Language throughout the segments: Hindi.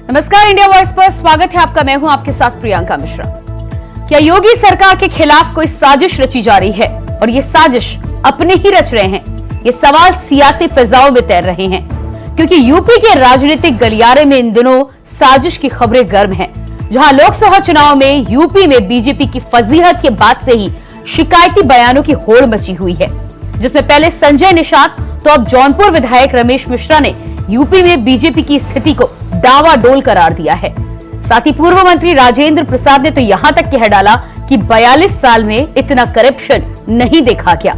नमस्कार, इंडिया वॉइस पर स्वागत है आपका। मैं हूं आपके साथ प्रियंका मिश्रा। क्या योगी सरकार के खिलाफ कोई साजिश रची जा रही है और ये साजिश अपने ही रच रहे हैं? ये सवाल सियासी फिजाओं में तैर रहे हैं, क्योंकि यूपी के राजनीतिक गलियारे में इन दिनों साजिश की खबरें गर्म हैं। जहां लोकसभा चुनाव में यूपी में बीजेपी की फजीहत के बाद से ही शिकायती बयानों की होड़ मची हुई है, जिसमें पहले संजय निषाद तो अब जौनपुर विधायक रमेश मिश्रा ने यूपी में बीजेपी की स्थिति को डावाडोल करार दिया है। साथ ही पूर्व मंत्री राजेंद्र प्रसाद ने तो यहां तक कह डाला कि 42 साल में इतना करप्शन नहीं देखा गया।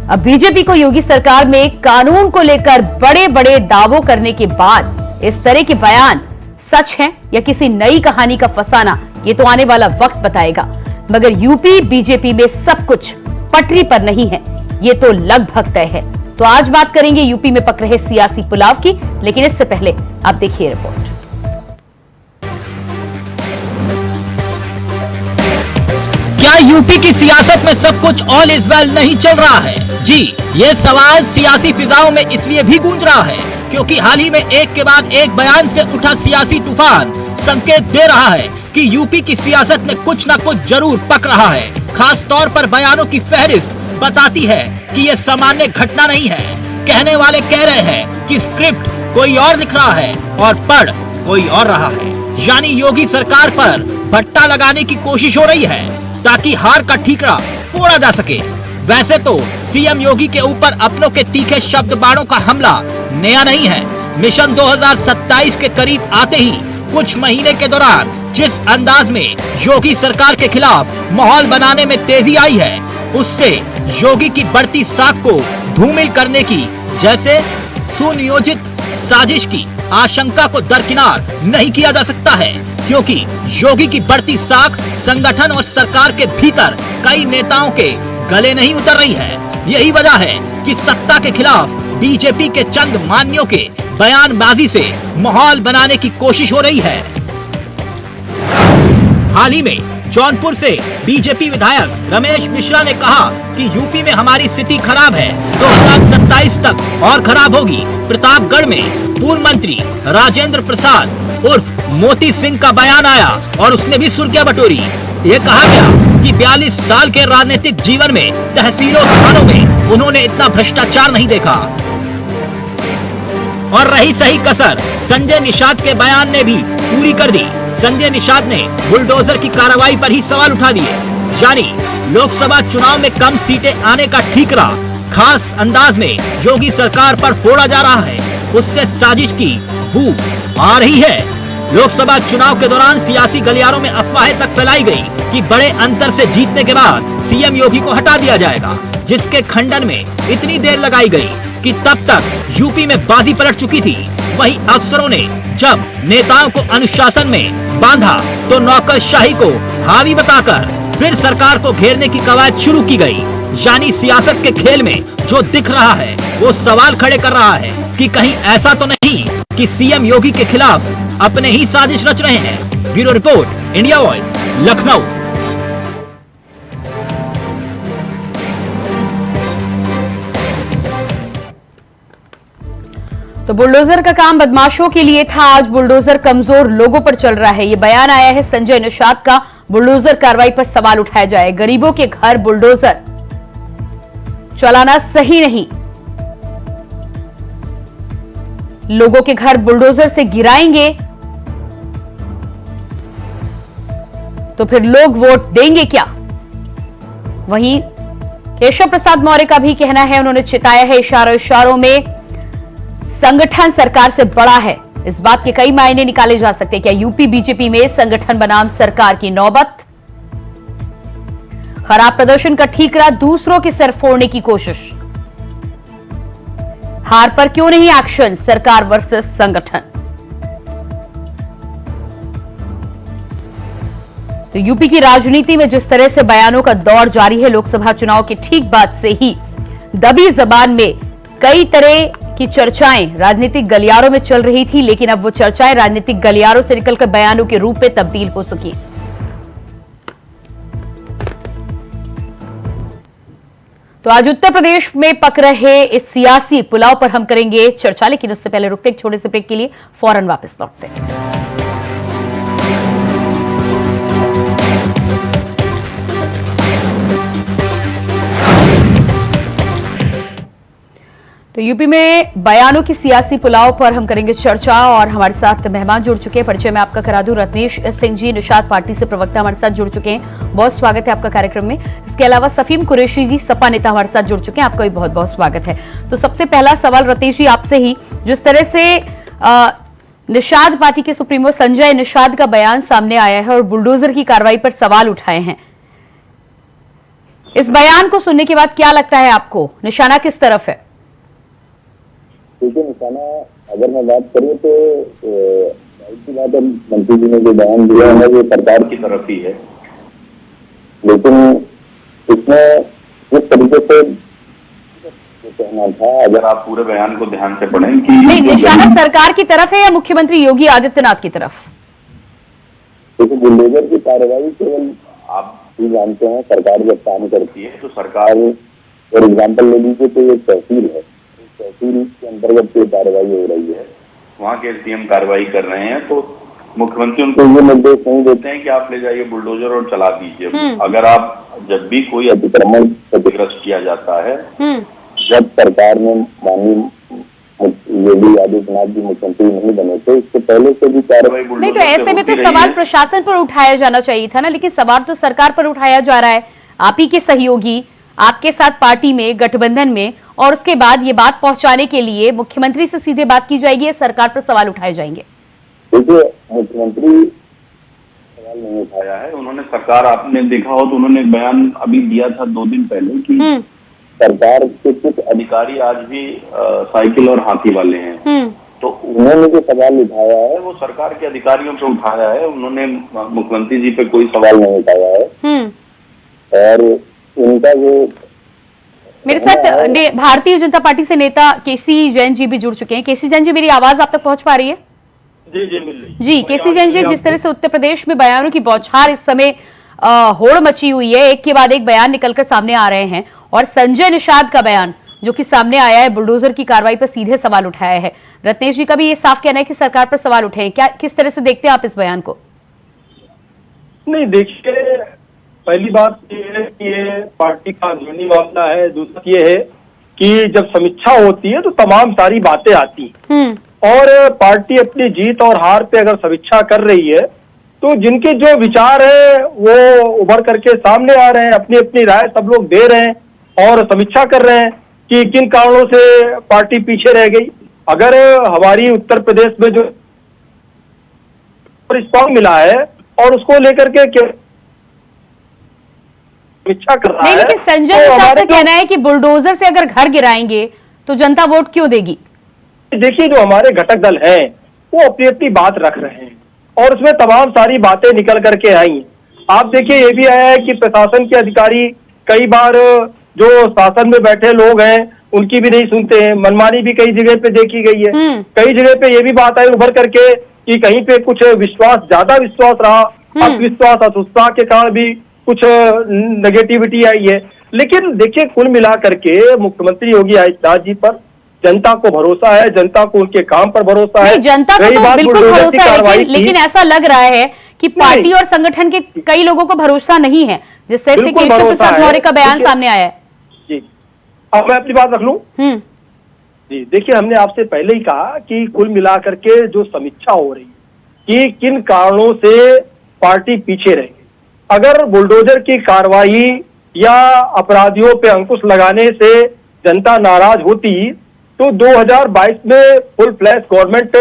अब बीजेपी को योगी सरकार में कानून को लेकर बड़े बड़े दावों करने के बाद इस तरह के बयान सच हैं या किसी नई कहानी का फसाना, ये तो आने वाला वक्त बताएगा। मगर यूपी बीजेपी में सब कुछ पटरी पर नहीं है, ये तो लगभग तय है। तो आज बात करेंगे यूपी में पक रहे सियासी पुलाव की, लेकिन इससे पहले आप देखिए रिपोर्ट। क्या यूपी की सियासत में सब कुछ ऑल इज वेल नहीं चल रहा है? जी, ये सवाल सियासी फिजाओं में इसलिए भी गूंज रहा है क्योंकि हाल ही में एक के बाद एक बयान से उठा सियासी तूफान संकेत दे रहा है कि यूपी की सियासत में कुछ न कुछ जरूर पक रहा है। खास तौर पर बयानों की फहरिस्त बताती है कि ये सामान्य घटना नहीं है। कहने वाले कह रहे हैं कि स्क्रिप्ट कोई और लिख रहा है और पढ़ कोई और रहा है, यानी योगी सरकार पर भट्टा लगाने की कोशिश हो रही है ताकि हार का ठीकरा फोड़ा जा सके। वैसे तो सीएम योगी के ऊपर अपनों के तीखे शब्द बाणों का हमला नया नहीं है। मिशन 2027 के करीब आते ही कुछ महीने के दौरान जिस अंदाज में योगी सरकार के खिलाफ माहौल बनाने में तेजी आई है, उससे योगी की बढ़ती साख को धूमिल करने की जैसे सुनियोजित साजिश की आशंका को दरकिनार नहीं किया जा सकता है, क्योंकि योगी की बढ़ती साख संगठन और सरकार के भीतर कई नेताओं के गले नहीं उतर रही है। यही वजह है कि सत्ता के खिलाफ बीजेपी के चंद मान्यों के बयानबाजी से माहौल बनाने की कोशिश हो रही है। हाल ही में जौनपुर से बीजेपी विधायक रमेश मिश्रा ने कहा कि यूपी में हमारी स्थिति खराब है, 2027 तक और खराब होगी। प्रतापगढ़ में पूर्व मंत्री राजेंद्र प्रसाद उर्फ मोती सिंह का बयान आया और उसने भी सुर्खियां बटोरी। ये कहा गया कि 42 साल के राजनीतिक जीवन में तहसीलों थानों में उन्होंने इतना भ्रष्टाचार नहीं देखा। और रही सही कसर संजय निषाद के बयान ने भी पूरी कर दी। संजय निषाद ने बुलडोजर की कार्रवाई पर ही सवाल उठा दिए, यानी लोकसभा चुनाव में कम सीटें आने का ठीकरा खास अंदाज में योगी सरकार पर फोड़ा जा रहा है। उससे साजिश की बू आ रही है। लोकसभा चुनाव के दौरान सियासी गलियारों में अफवाहें तक फैलाई गई कि बड़े अंतर से जीतने के बाद सीएम योगी को हटा दिया जाएगा, जिसके खंडन में इतनी देर लगाई गई कि तब तक यूपी में बाजी पलट चुकी थी। वहीं अफसरों ने जब नेताओं को अनुशासन में बांधा तो नौकरशाही को हावी बताकर फिर सरकार को घेरने की कवायद शुरू की गई। यानी सियासत के खेल में जो दिख रहा है वो सवाल खड़े कर रहा है कि कहीं ऐसा तो नहीं कि सीएम योगी के खिलाफ अपने ही साजिश रच रहे हैं। Bureau report, India voice, Lucknow. तो बुलडोजर का काम बदमाशों के लिए था, आज बुलडोजर कमजोर लोगों पर चल रहा है। ये बयान आया है संजय निषाद का। बुलडोजर कार्रवाई पर सवाल उठाया जाए। गरीबों के घर बुलडोजर चलाना सही नहीं, लोगों के घर बुलडोजर से गिराएंगे तो फिर लोग वोट देंगे क्या? वहीं केशव प्रसाद मौर्य का भी कहना है, उन्होंने चिताया है इशारों में संगठन सरकार से बड़ा है। इस बात के कई मायने निकाले जा सकते हैं। क्या यूपी बीजेपी में संगठन बनाम सरकार की नौबत? खराब प्रदर्शन का ठीकरा दूसरों के सर फोड़ने की कोशिश। हार पर क्यों नहीं एक्शन, सरकार वर्सेस संगठन। तो यूपी की राजनीति में जिस तरह से बयानों का दौर जारी है, लोकसभा चुनाव के ठीक बाद से ही दबी जबान में कई तरह की चर्चाएं राजनीतिक गलियारों में चल रही थी, लेकिन अब वो चर्चाएं राजनीतिक गलियारों से निकलकर बयानों के रूप में तब्दील हो चुकी। तो आज उत्तर प्रदेश में पक रहे इस सियासी पुलाव पर हम करेंगे चर्चा, लेकिन उससे पहले रुकते एक छोटे से ब्रेक के लिए, फौरन वापस लौटते हैं। तो यूपी में बयानों की सियासी पुलाव पर हम करेंगे चर्चा और हमारे साथ मेहमान जुड़ चुके हैं। परिचय में आपका करा दूं, रत्नेश सिंह जी निषाद पार्टी से प्रवक्ता हमारे साथ जुड़ चुके हैं। बहुत स्वागत है आपका कार्यक्रम में। इसके अलावा सफीम कुरैशी जी सपा नेता हमारे साथ जुड़ चुके हैं, आपका भी बहुत बहुत स्वागत है। तो सबसे पहला सवाल रत्नेश जी आपसे ही, जिस तरह से निषाद पार्टी के सुप्रीमो संजय निषाद का बयान सामने आया है और बुलडोजर की कार्रवाई पर सवाल उठाए हैं, इस बयान को सुनने के बाद क्या लगता है आपको, निशाना किस तरफ है? देखिए, निशाना अगर मैं बात करूं तो की बात मंत्री जी ने जो बयान दिया है वो सरकार की तरफ ही है, लेकिन इसमें जिस तरीके से कहना था, अगर आप पूरे बयान को ध्यान से पढ़ें कि नहीं, निशाना सरकार की तरफ है या मुख्यमंत्री योगी आदित्यनाथ की तरफ? देखिए, बुलडोजर की कार्रवाई केवल आप भी जानते हैं, सरकार जब काम करती है तो सरकार, फॉर एग्जाम्पल ले लीजिए तो एक तहसील है, तहसील के अंतर्गत जो कार्रवाई हो रही है वहाँ के सीएम कार्रवाई कर रहे हैं, तो मुख्यमंत्री उनको ये निर्देश नहीं देते हैं कि आप ले जाइए बुलडोजर और चला दीजिए। अगर आप जब भी कोई अतिक्रमण क्षतिग्रस्त किया जाता है, जब सरकार में माननीय योगी आदित्यनाथ जी मुख्यमंत्री नहीं बने थे, इससे पहले से भी कार्रवाई नहीं, तो ऐसे में तो सवाल प्रशासन पर उठाया जाना चाहिए था ना, लेकिन सवाल तो सरकार पर उठाया जा रहा है। आप ही के सहयोगी आपके साथ पार्टी में गठबंधन में, और उसके बाद ये बात पहुंचाने के लिए मुख्यमंत्री से सीधे बात की जाएगी या सरकार पर सवाल उठाए जाएंगे? देखिए, मुख्यमंत्री सवाल नहीं उठाया है, उन्होंने सरकार, आपने देखा हो तो उन्होंने बयान अभी दिया था 2 दिन पहले कि सरकार के कुछ अधिकारी आज भी साइकिल और हाथी वाले हैं, तो उन्होंने जो सवाल उठाया है वो सरकार के अधिकारियों पे उठाया है, उन्होंने मुख्यमंत्री जी पे कोई सवाल नहीं उठाया है। और उनका जो मेरे साथ भारतीय जनता पार्टी से नेता केसी जैन जी भी जुड़ चुके हैं। केसी जैन जी, मेरी आवाज आप तक पहुंच पा रही है? जी मिल रही। जी, केसी जैन जी, जिस तरह से उत्तर प्रदेश में बयानों की बौछार इस समय होड़ मची हुई है, एक के बाद एक बयान निकलकर सामने आ रहे हैं, और संजय निषाद का बयान जो कि सामने आया है, बुलडोजर की कार्रवाई पर सीधे सवाल उठाया है। रत्नेश जी का भी ये साफ कहना है कि सरकार पर सवाल उठे हैं, क्या किस तरह से देखते हैं आप इस बयान को? नहीं, देखिए, पहली बात ये है कि ये पार्टी का अंदरूनी मामला है। दूसरा ये है कि जब समीक्षा होती है तो तमाम सारी बातें आती हैं, और पार्टी अपनी जीत और हार पे अगर समीक्षा कर रही है तो जिनके जो विचार है वो उभर करके सामने आ रहे हैं, अपनी अपनी राय सब लोग दे रहे हैं और समीक्षा कर रहे हैं कि किन कारणों से पार्टी पीछे रह गई। अगर हमारी उत्तर प्रदेश में जो रिस्पॉन्स मिला है और उसको लेकर के समीक्षा कर रहा है, नहीं, लेकिन संजय निषाद का कहना है कि बुलडोजर से अगर घर गिराएंगे तो जनता वोट क्यों देगी? देखिए, जो हमारे घटक दल हैं वो अपनी अपनी बात रख रहे हैं और उसमें तमाम सारी बातें निकल करके आई हैं। आप देखिए, ये भी आया है कि प्रशासन के अधिकारी कई बार जो शासन में बैठे लोग हैं उनकी भी नहीं सुनते हैं, मनमानी भी कई जगह पे देखी गई है। कई जगह पे ये भी बात आई उभर करके कि कहीं पे कुछ ज्यादा विश्वास रहा, अविश्वास असुत्साह के कारण भी कुछ नेगेटिविटी आई है। लेकिन देखिए, कुल मिलाकर के मुख्यमंत्री योगी आदित्यनाथ जी पर जनता को भरोसा है, जनता को उनके काम पर भरोसा है। जनता को तो बिल्कुल भरोसा है, लेकिन ऐसा लग रहा है कि पार्टी और संगठन के कई लोगों को भरोसा नहीं है, जिस तरह से केशव प्रसाद मौर्य का बयान सामने आया है। जी, अब मैं अपनी बात रख लूं। जी, देखिए, हमने आपसे पहले ही कहा कि कुल मिलाकर के जो समीक्षा हो रही है कि किन कारणों से पार्टी पीछे रह गई। अगर बुलडोजर की कार्रवाई या अपराधियों पे अंकुश लगाने से जनता नाराज होती तो 2022 में फुल फ्लैश गवर्नमेंट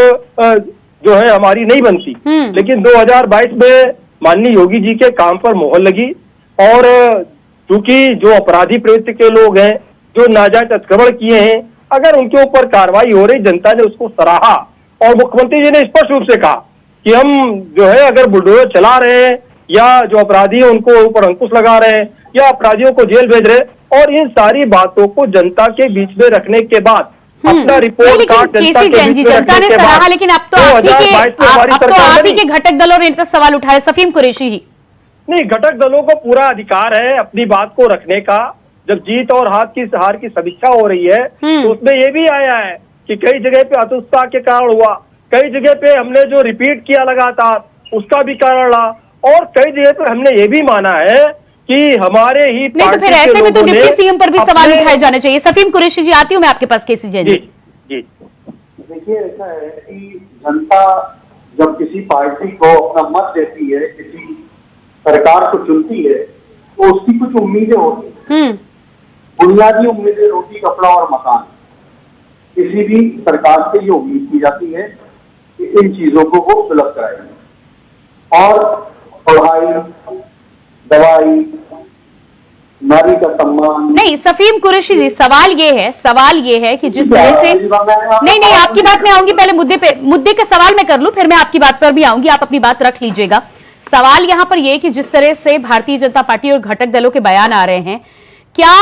जो है हमारी नहीं बनती। लेकिन 2022 में माननीय योगी जी के काम पर मोहर लगी, और चूंकि जो अपराधी प्रवृत्ति के लोग हैं, जो नाजायज अतिक्रमण किए हैं, अगर उनके ऊपर कार्रवाई हो रही, जनता ने उसको सराहा और मुख्यमंत्री जी ने स्पष्ट रूप से कहा कि हम जो है अगर बुलडोजर चला रहे हैं या जो अपराधी है उनको ऊपर अंकुश लगा रहे हैं या अपराधियों को जेल भेज रहे हैं, और इन सारी बातों को जनता के बीच में रखने के बाद अपना रिपोर्ट कार्ड जनता ने सराहा, लेकिन अब तो आप ही के घटक दलों ने इतना सवाल उठाया। सफीम कुरैशी ही, नहीं, घटक दलों को पूरा अधिकार है अपनी बात को रखने का। जब जीत और हार की समीक्षा हो रही है तो उसमें ये भी आया है कि कई जगह पे हतोत्साह के कारण हुआ, कई जगह पे हमने जो रिपीट किया लगातार उसका भी कारण रहा, और कई जगह पे हमने ये भी माना है कि हमारे ही नहीं तो फिर ऐसे में तो डिप्टी सीएम पर भी सवाल उठाए जाने चाहिए। सफीम कुरैशी जी, आती हूँ मैं आपके पास। केसी जैन जी, देखिए, ऐसा है कि जनता जब किसी पार्टी को अपना मत देती है, किसी सरकार को चुनती है, तो उसकी कुछ उम्मीदें होती हैं। बुनियादी उम्मीदें रोटी, कपड़ा और मकान। किसी भी सरकार से ये उम्मीद की जाती है कि इन चीजों को वो सुलभ कराएंगे, और पढ़ाई, दवाई, नारी का सम्मान। नहीं सफीम कुरैशी जी, सवाल ये है कि जिस तरह से नहीं आपकी बात में आऊंगी, पहले मुद्दे का सवाल मैं कर लूं, फिर मैं आपकी बात पर भी आऊंगी, आप अपनी बात रख लीजिएगा। सवाल यहां पर यह कि जिस तरह से भारतीय जनता पार्टी और घटक दलों के बयान आ रहे हैं, क्या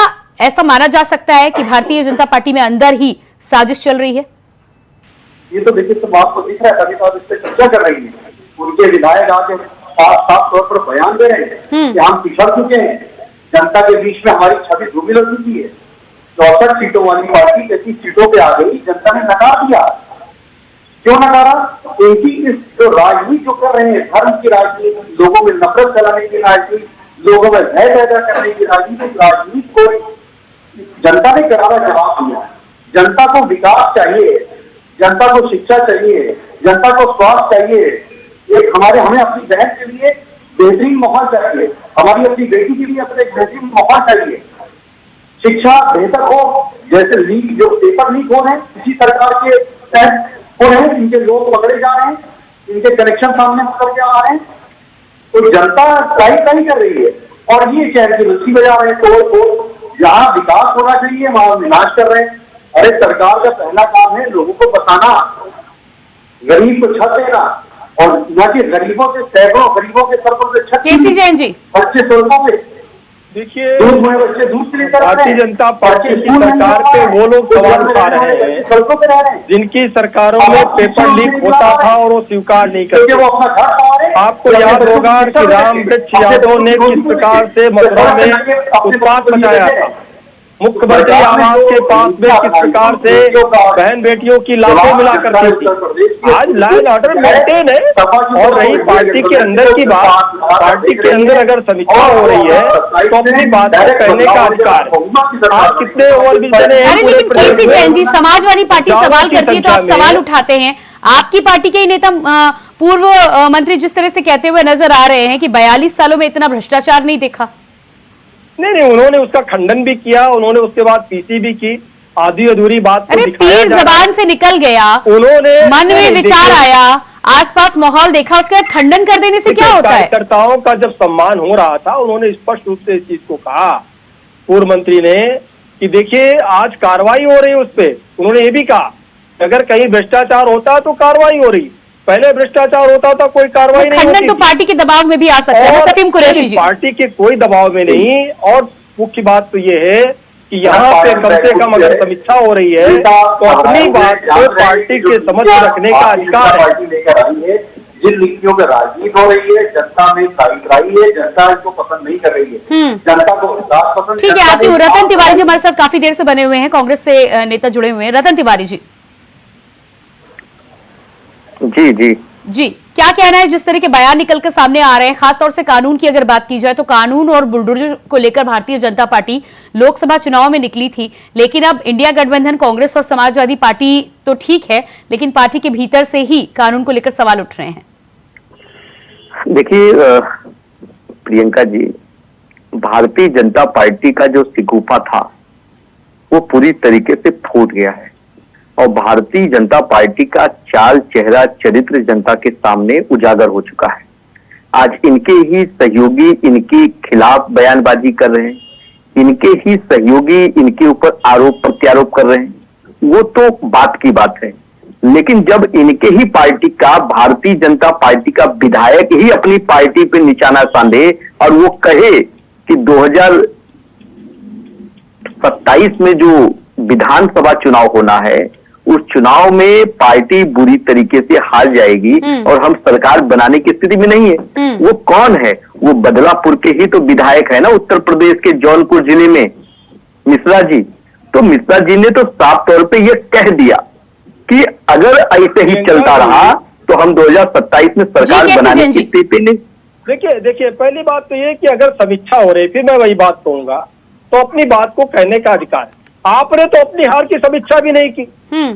ऐसा माना जा सकता है कि भारतीय जनता पार्टी में अंदर ही साजिश चल रही है? ये तो देखिए, सब आपको दिख रहा है, कभी तो इस पर चर्चा कर रही है, उनके विधायक आके साफ तौर पर बयान दे रहे हैं कि हम पिछड़ चुके हैं, जनता के बीच में हमारी छवि धूमिल हो चुकी है। 64 सीटों वाली पार्टी 33 सीटों पे आ गई, जनता ने नकार दिया। क्यों नकारा? क्योंकि इस जो राजनीति जो कर रहे हैं, धर्म की राजनीति, लोगों में नफरत फैलाने की राजनीति, लोगों में भय पैदा करने की राजनीति को जनता ने करारा जवाब दिया। जनता को विकास चाहिए, जनता को शिक्षा चाहिए, जनता को स्वास्थ्य चाहिए, हमें अपनी बहन के लिए बेहतरीन माहौल चाहिए, हमारी अपनी बेटी के लिए अपने बेहतरीन माहौल चाहिए, शिक्षा बेहतर हो। जैसे लीक, जो पेपर लीक हो रहे हैं, किसी सरकार के तहत हो रहे हैं, इनके लोग पकड़े जा रहे हैं, इनके कनेक्शन सामने होकर के आ रहे हैं, तो जनता ट्राई कर रही है और ये शहर की रस्सी बजा रहे हैं। तो जहाँ विकास होना चाहिए वहां विनाश कर रहे हैं। अरे सरकार का पहला काम है लोगों को बताना, गरीब को छत देना, और न कि गरीबों से, सैकड़ों गरीबों के सर पर से छत। केसी जैन जी, बच्चे सड़कों पे, देखिए बच्चे दूध से लेकर भारतीय जनता पार्टी की सरकार पे वो लोग सवाल उठा रहे हैं सड़कों पे रह रहे हैं, जिनकी सरकारों में पेपर लीक होता था और वो स्वीकार नहीं करते। वो अपना घर पा रहे हैं। आपको याद होगा कि रामवृक्ष यादव ने किस प्रकार से मथुरा में उत्पात मचाया था, मुख्यमंत्री आवास के पास में किस प्रकार से बहन बेटियों की लाशें मिला करती थी। आज लॉ एंड ऑर्डर मेंटेन है। और रही पार्टी के अंदर की बात, पार्टी के अंदर अगर समीक्षा हो रही है तो अपनी बात को कहने का अधिकार है। आप कितने ओवरविजन हैं? अरे लेकिन केसी जैन जी, समाजवादी पार्टी सवाल करती है तो आप सवाल उठाते हैं। आपकी पार्टी के ही नेता पूर्व मंत्री जिस तरह से कहते हुए नजर आ रहे हैं कि 42 सालों में इतना भ्रष्टाचार नहीं देखा। नहीं, उन्होंने उसका खंडन भी किया, उन्होंने उसके बाद पीसी भी की, आधी अधूरी बात को दिखाया तीर जबान से निकल गया, उन्होंने मन में विचार आया, आसपास माहौल देखा, उसके बाद खंडन कर देने से क्या होता है? कार्यकर्ताओं का जब सम्मान हो रहा था, उन्होंने स्पष्ट रूप से इस चीज को कहा पूर्व मंत्री ने कि देखिए आज कार्रवाई हो रही है उस पर। उन्होंने ये भी कहा अगर कहीं भ्रष्टाचार होता तो कार्रवाई हो रही, पहले भ्रष्टाचार होता था कोई कार्रवाई नहीं होती। खंडन तो पार्टी के दबाव में भी आ सकता है। सफीम कुरैशी जी, पार्टी के कोई दबाव में नहीं। और मुख्य बात तो ये है कि यहाँ पे कम से कम अगर समीक्षा हो रही है तो अपनी बात को पार्टी के समझ में रखने का अधिकार है। पार्टी लेकर आई है, जिन नीतियों पर राजनीति हो रही है, जनता में साइड है, जनता इसको पसंद नहीं कर रही है, जनता को विकास पसंद। ठीक है, आती हूँ। रतन तिवारी जी हमारे साथ काफी देर से बने हुए हैं, कांग्रेस से नेता जुड़े हुए हैं। रतन तिवारी जी, जी क्या कहना है जिस तरह के बयान निकल कर सामने आ रहे हैं, खासतौर से कानून की अगर बात की जाए तो कानून और बुलडोजर को लेकर भारतीय जनता पार्टी लोकसभा चुनाव में निकली थी, लेकिन अब इंडिया गठबंधन कांग्रेस और समाजवादी पार्टी तो ठीक है, लेकिन पार्टी के भीतर से ही कानून को लेकर सवाल उठ रहे हैं। देखिए प्रियंका जी, भारतीय जनता पार्टी का जो शिकूफा था वो पूरी तरीके से फूट गया है और भारतीय जनता पार्टी का चाल, चेहरा, चरित्र जनता के सामने उजागर हो चुका है। आज इनके ही सहयोगी इनके खिलाफ बयानबाजी कर रहे हैं, इनके ही सहयोगी इनके ऊपर आरोप प्रत्यारोप कर रहे हैं, वो तो बात की बात है। लेकिन जब इनके ही पार्टी का, भारतीय जनता पार्टी का विधायक ही अपनी पार्टी पे निशाना साधे और वो कहे कि 2027 में जो विधानसभा चुनाव होना है उस चुनाव में पार्टी बुरी तरीके से हार जाएगी और हम सरकार बनाने की स्थिति में नहीं है। वो कौन है? वो बदलापुर के ही तो विधायक है ना, उत्तर प्रदेश के जौनपुर जिले में, मिश्रा जी। तो मिश्रा जी ने तो साफ तौर पे ये कह दिया कि अगर ऐसे ही चलता रहा तो हम 2027 में सरकार बनाने की स्थिति में। देखिए पहली बात तो ये कि अगर समीक्षा हो रही, फिर मैं वही बात कहूंगा, तो अपनी बात को कहने का अधिकार है। आपने तो अपनी हार की समीक्षा भी नहीं की।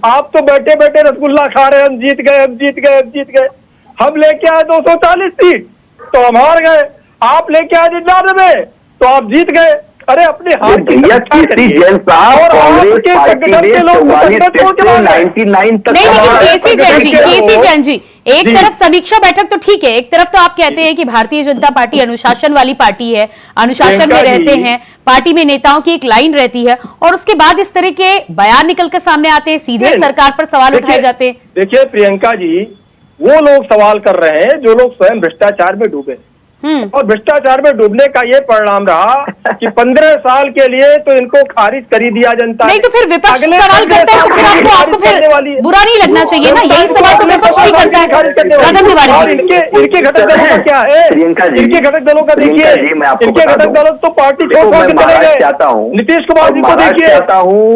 आप तो बैठे बैठे रसगुल्ला खा रहे हैं, हम जीत गए, हम जीत गए, हम जीत गए। हम लेके आए 240 सीट तो हम हार गए, आप लेके आए 99 तो आप जीत गए। अरे अपने हार की समीक्षा करिए। और आपके संगठन के लोग नहीं, केसी जैन जी एक तरफ समीक्षा बैठक तो ठीक है, एक तरफ तो आप कहते हैं कि भारतीय जनता पार्टी अनुशासन वाली पार्टी है, अनुशासन में रहते हैं, पार्टी में नेताओं की एक लाइन रहती है, और उसके बाद इस तरह के बयान निकल कर सामने आते हैं, सीधे सरकार पर सवाल उठाए जाते हैं। देखिए प्रियंका जी, वो लोग सवाल कर रहे हैं जो लोग स्वयं भ्रष्टाचार में डूबे, और भ्रष्टाचार में डूबने का ये परिणाम रहा कि 15 साल के लिए तो इनको खारिज कर ही दिया जनता। नहीं तो फिर विपक्ष सवाल करता है तो फिर आपको फिर बुरा नहीं लगना चाहिए ना, यही सवाल तो विपक्ष भी करता है। राजन तिवारी जी, इनके घटक दलों का क्या है? इनके घटक दलों का देखिए, इनके घटक दलों तो पार्टी छोड़ छोड़ के चले गए। नीतीश कुमार जी को देखिए,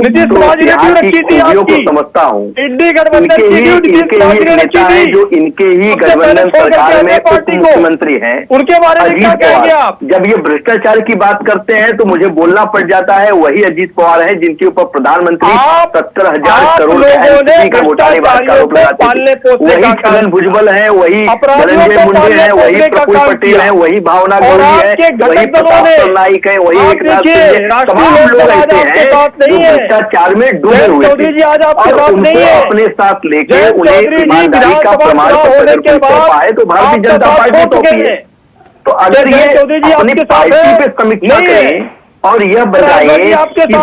नीतीश कुमार जी ने क्यों रखी थी आपकी, समझता हूँ इंडी गठबंधन की नीतीश कुमार जी ने रखी थी, जो इनके ही गठबंधन सरकार में उप मुख्यमंत्री हैं, उनके बारे में क्या कहेंगे आप? जब ये भ्रष्टाचार की बात करते हैं तो मुझे बोलना पड़ जाता है, वही अजीत पवार है जिनके ऊपर प्रधानमंत्री 70,000 करोड़ का घोटाले का आरोप लगाते हैं। वही छगन भुजबल है, वही धनंजय मुंडे है, वही प्रफुल्ल पटेल है, वही भावना गौरी है, वही प्रताप सरनाईक है, वही एकनाथ शिंदे, तमाम लोग ऐसे हैं जो भ्रष्टाचार में डूबे हुए थे और उनको अपने साथ लेके उन्हें ईमानदारी का प्रमाण पत्र पाए तो भारतीय जनता पार्टी टोपी है। तो अगर ये अपनी पार्टी पे समीक्षा करें और यह बताएं कि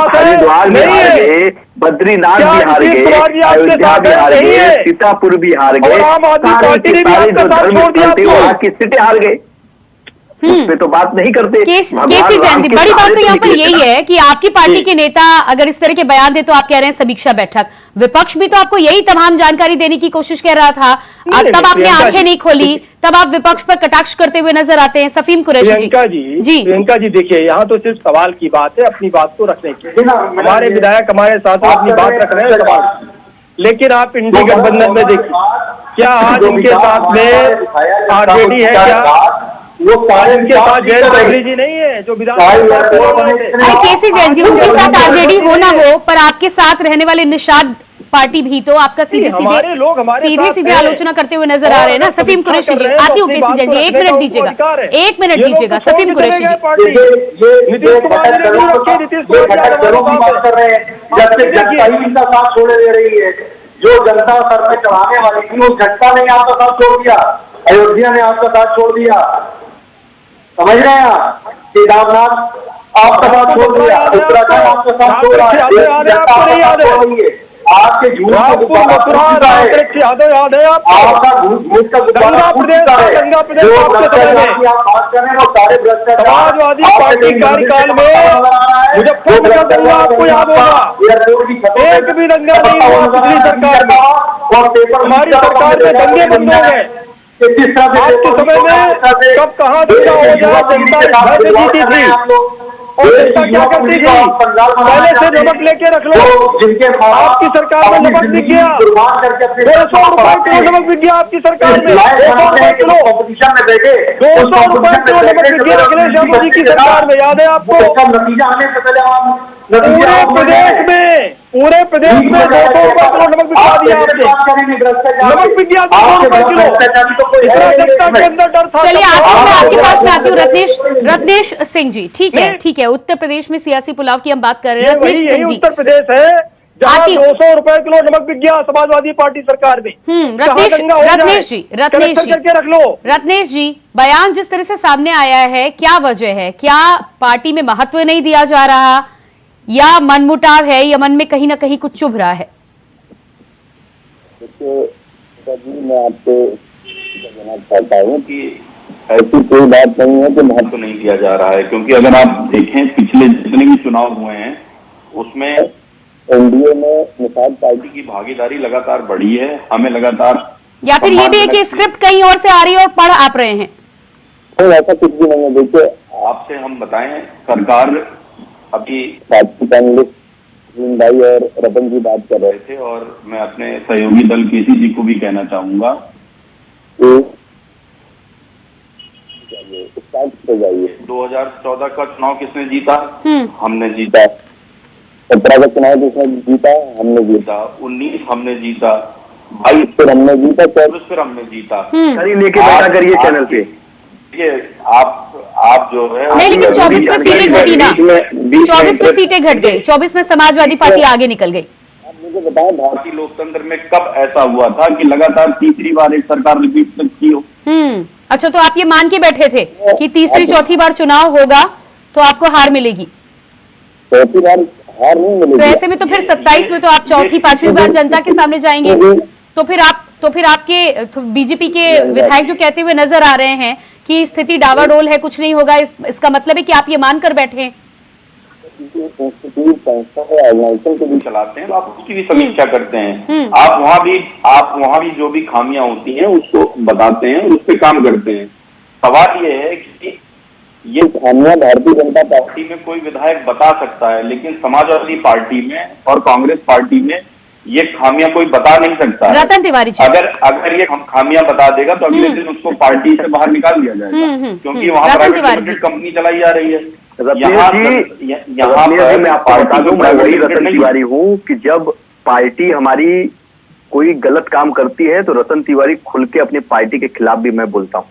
हरिद्वार भी हार गए, बद्रीनाथ भी हार गए, अयोध्या भी हार गए, सीतापुर भी हार गए, सारे के सारे जो धर्म थे वहाँ की सीटें हार गए, उस पे तो बात नहीं करते। केसी जैन जी, बड़ी बात तो यहाँ पर यही है कि आपकी पार्टी के नेता अगर इस तरह के बयान दे तो आप कह रहे हैं समीक्षा बैठक, विपक्ष भी तो आपको यही तमाम जानकारी देने की कोशिश कर रहा था, तब आपने आंखें नहीं खोली, तब आप विपक्ष पर कटाक्ष करते हुए नजर आते हैं। सफीम कुरैशी जी, प्रियंका जी देखिए, यहाँ तो सिर्फ सवाल की बात है, अपनी बात को रखने की। हमारे विधायक हमारे साथ अपनी बात रख रहे हैं सवाल, लेकिन आप इंडी गठबंधन में देखिए, क्या आज इनके साथ में आरजेडी है? क्या वो के साथ जयंत चौधरी जी नहीं है जो विधानसभा? अरे केसी जैन जी, उनके साथ आरजेडी हो ना हो, पर आपके साथ रहने वाले निषाद पार्टी भी तो आपका सीधे सीधे आलोचना करते हुए नजर आ रहे हैं ना। सफीम कुरैशी जी, आती हूँ केसी जैन जी, 1 मिनट दीजिएगा, 1 मिनट दीजिएगा। सफीम कुरैशी जी, नीतीश कुमार की बात कर रहे हैं, जब से जनता ही इनका साथ छोड़ दे रही है, जो जनता सर पे चढ़ाने वाली थी उस जनता ने आपका साथ छोड़ दिया, अयोध्या ने आपका साथ छोड़ दिया, समझ रहे हैं आप? केदारनाथ आपका साथ छोड़ दिया, उत्तराखंड आपका साथ छोड़ रहा है, आपके झूठ का गुब्बारा याद है आपका झूठ का गुब्बारा फूट चुका है। जो भ्रष्टाचार की आप बात कर रहे हैं वो सारे भ्रष्टाचार समाजवादी पार्टी कार्यकाल में मुजफ्फरपुर का दंगा आपको याद होगा, एक भी दंगा नहीं हुआ पिछली सरकार में, और हमारी सरकार में दंगे बंद हो गए। आज के समय में कब कहाँ दंगा हो जाए, जनता घर में जीती थी और जनता क्या करती थी, पहले से नमक लेके रख लो। आपकी सरकार में नमक बिक गया, 200 रुपए किलो नमक बिक गया आपकी सरकार में, 200 रुपए किलो, 200 रुपए किलो नमक बिक गया अखिलेश यादव जी की सरकार में, याद है आपको? नतीजा आने से पहले पूरे प्रदेश में 200 रुपए किलो नमक बिकवा दिया आपने, नमक बिक गया 200 रुपए किलो। जनता के अंदर डर था। चलिए आपके पास में आती हूँ, रत्नेश सिंह जी। ठीक है, उत्तर प्रदेश में सियासी पुलाव की हम बात कर रहे हैं। रत्नेश सिंह जी, उत्तर प्रदेश है जहाँ 200 रुपए किलो नमक बिक गया समाजवादी पार्टी सरकार में। रत्नेश जी, बयान जिस तरह से सामने आया है, क्या वजह है? क्या पार्टी में महत्व नहीं दिया जा रहा, या मनमुटाव है, या मन में कहीं ना कहीं कुछ चुभ रहा है? मैं आपको कहना चाहता हूँ कि ऐसी कोई बात नहीं है कि महत्व नहीं दिया जा रहा है, क्योंकि अगर आप देखें पिछले जितने भी चुनाव हुए हैं उसमें एनडीए में निषाद पार्टी की भागीदारी लगातार बढ़ी है, हमें लगातार। या फिर ये भी है कि स्क्रिप्ट कहीं और से आ रही है और पढ़ आप रहे हैं? तो ऐसा कुछ भी नहीं है। देखिए, आपसे हम बताएं, सरकार अभी भाई और रतन जी बात कर रहे थे, और मैं अपने सहयोगी दल केसी जी को भी कहना चाहूंगा कि फैक्ट हो जाइए। 2014 का चुनाव किसने जीता? हमने जीता। 17 का चुनाव किसने जीता? हमने जीता। 19 हमने जीता, 22 फिर हमने जीता, 24 फिर हमने जीता। करी लेके बैठा करिए चैनल पे। ये आप जो है नहीं, लेकिन 24 में सीटें घटी ना, 24 में सीटें घट गई, 24 में समाजवादी पार्टी आगे निकल गई। आप मुझे बताएं, भारतीय लोकतंत्र में कब ऐसा हुआ था कि लगातार तीसरी बार एक सरकार रिपीट की हो? अच्छा, तो आप ये मान के बैठे थे कि तीसरी चौथी बार चुनाव होगा तो आपको हार मिलेगी? चौथी बार हार नहीं मिलेगी। तो ऐसे में तो फिर 27 में तो आप चौथी पांचवी बार जनता के सामने जाएंगे। तो फिर आपके बीजेपी के विधायक जो कहते हुए नजर आ रहे हैं कि स्थिति डावाडोल है, कुछ नहीं होगा, इसका मतलब है कि आप ये मानकर बैठे हैं? ऑर्गेनाइजेशन को भी चलाते हैं, आप उसकी भी समीक्षा करते हैं। आप वहाँ भी जो भी खामियां होती हैं उसको बताते हैं, उस पर काम करते हैं। सवाल ये है कि ये खामियां भारतीय जनता पार्टी में कोई विधायक बता सकता है, लेकिन समाजवादी पार्टी में और कांग्रेस पार्टी में ये खामियां कोई बता नहीं सकता। रतन तिवारी जी, अगर ये खामियां बता देगा तो अगले दिन उसको पार्टी से बाहर निकाल दिया जाएगा, क्योंकि वहाँ प्राइवेट लिमिटेड कंपनी चलाई जा रही है। यहाँ मैं आपको बता दूं, मैं वही रतन तिवारी हूँ कि जब पार्टी हमारी कोई गलत काम करती है तो रतन तिवारी खुल के अपनी पार्टी के खिलाफ भी मैं बोलता हूँ।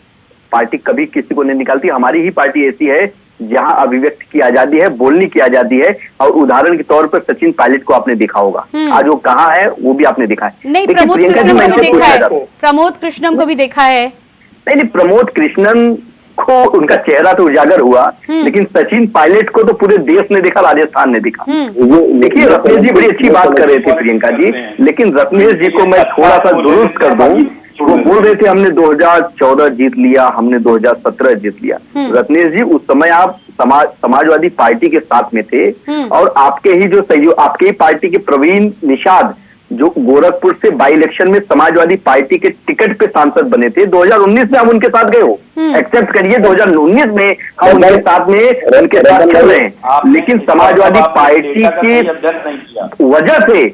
पार्टी कभी किसी को नहीं निकालती। हमारी ही पार्टी ऐसी है जहां अभिव्यक्ति की आजादी है, बोलने की आजादी है। और उदाहरण के तौर पर सचिन पायलट को आपने देखा होगा, आज वो कहाँ है वो भी आपने देखा है। नहीं, प्रमोद कृष्णन को भी देखा है, प्रमोद कृष्णन को भी देखा है। नहीं, प्रमोद कृष्णन को उनका चेहरा तो उजागर हुआ, लेकिन सचिन पायलट को तो पूरे देश ने देखा, राजस्थान ने देखा। देखिए, रत्नेश जी बड़ी अच्छी बात कर रहे थे प्रियंका जी, लेकिन रत्नेश जी को मैं थोड़ा सा दुरुस्त कर दूं। वो बोल रहे थे हमने 2014 जीत लिया, हमने 2017 जीत लिया। रत्नेश जी, उस समय आप समाजवादी पार्टी के साथ में थे और आपके ही जो सहयोग, आपके ही पार्टी के प्रवीण निषाद जो गोरखपुर से बाई इलेक्शन में समाजवादी पार्टी के टिकट पे सांसद बने थे, 2019 में हम उनके साथ गए हो, एक्सेप्ट करिए 2019 में हम उनके साथ चल रहे हैं, लेकिन समाजवादी पार्टी की वजह से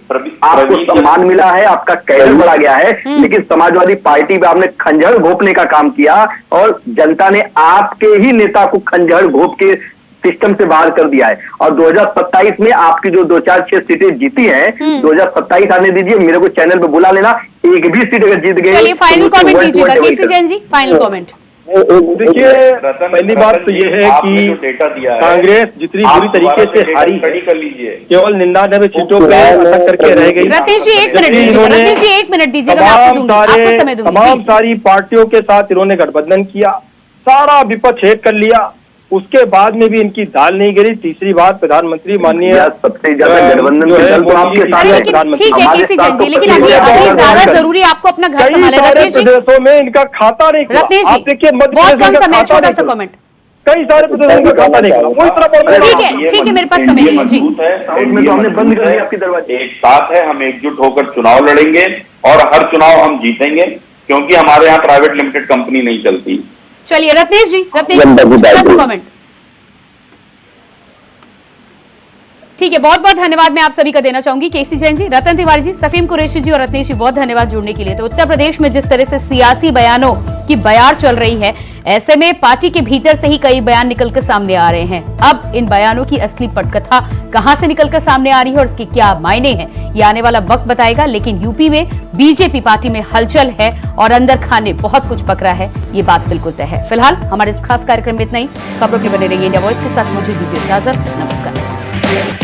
आपको सम्मान मिला है, आपका कैडर बढ़ा गया है, लेकिन समाजवादी पार्टी में आपने खंजर घोंपने का काम किया और जनता ने आपके ही नेता को खंजर घोंप के सिस्टम से बाहर कर दिया है। और 2027 में आपकी जो 2-4-6 सीटें जीती हैं, 2027 आने दीजिए, मेरे को चैनल पे बुला लेना, एक भी सीट अगर जीत गए। चलिए, फाइनल कमेंट दीजिएगा केसी जैन जी, फाइनल कमेंट। देखिए, पहली बात तो ये है कि कांग्रेस जितनी बुरी तरीके से हारी कर लीजिए, केवल 99 सीटों पे अटक करके रह गई। रत्नेश जी 1 मिनट दीजिएगा, रत्नेश जी 1 मिनट दीजिएगा, मैं आपको दूंगी, आपको समय दूंगी। तमाम सारी पार्टियों के साथ इन्होंने गठबंधन किया, सारा विपक्ष एक कर लिया, उसके बाद में भी इनकी दाल नहीं गिरी। तीसरी बार प्रधानमंत्री माननीय सबसे ज्यादा गठबंधन के दल तो आपके साथ है प्रधानमंत्री। ठीक है केसी जैन जी, लेकिन अभी ज्यादा जरूरी आपको अपना घर संभालना है। रत्नेश जी, प्रदेशों में इनका खाता नहीं खुला। रत्नेश आप देखिए, बहुत कम समय, छोटा सा कमेंट। कई सारे प्रदेशों में खाता नहीं खुला, वो इतना ठीक है, मेरे पास समय नहीं है जी। तो हमने बंद कर दिया आपकी दरवाजे। एक साथ है, हम एकजुट होकर चुनाव लड़ेंगे और हर चुनाव हम जीतेंगे, क्योंकि हमारे यहाँ प्राइवेट लिमिटेड कंपनी नहीं चलती। चलिए रत्नेश जी, छोटा सा कमेंट। ठीक है, बहुत बहुत धन्यवाद मैं आप सभी का देना चाहूंगी। केसी जैन जी, रतन तिवारी जी, सफीम कुरैशी जी और रत्नेश जी, बहुत धन्यवाद जुड़ने के लिए। तो उत्तर प्रदेश में जिस तरह से सियासी बयानों की बयार चल रही है, ऐसे में पार्टी के भीतर से ही कई बयान निकलकर सामने आ रहे हैं। अब इन बयानों की असली पटकथा कहां से निकलकर सामने आ रही है और इसके क्या मायने हैं, ये आने वाला वक्त बताएगा। लेकिन यूपी में बीजेपी पार्टी में हलचल है और अंदर खाने बहुत कुछ पक रहा है, ये बात बिल्कुल तय है। फिलहाल हमारे इस खास कार्यक्रम में इतना ही। खबरों के बने रहिए इंडिया वॉइस के साथ। मुझे दीजिए इजाजत, नमस्कार।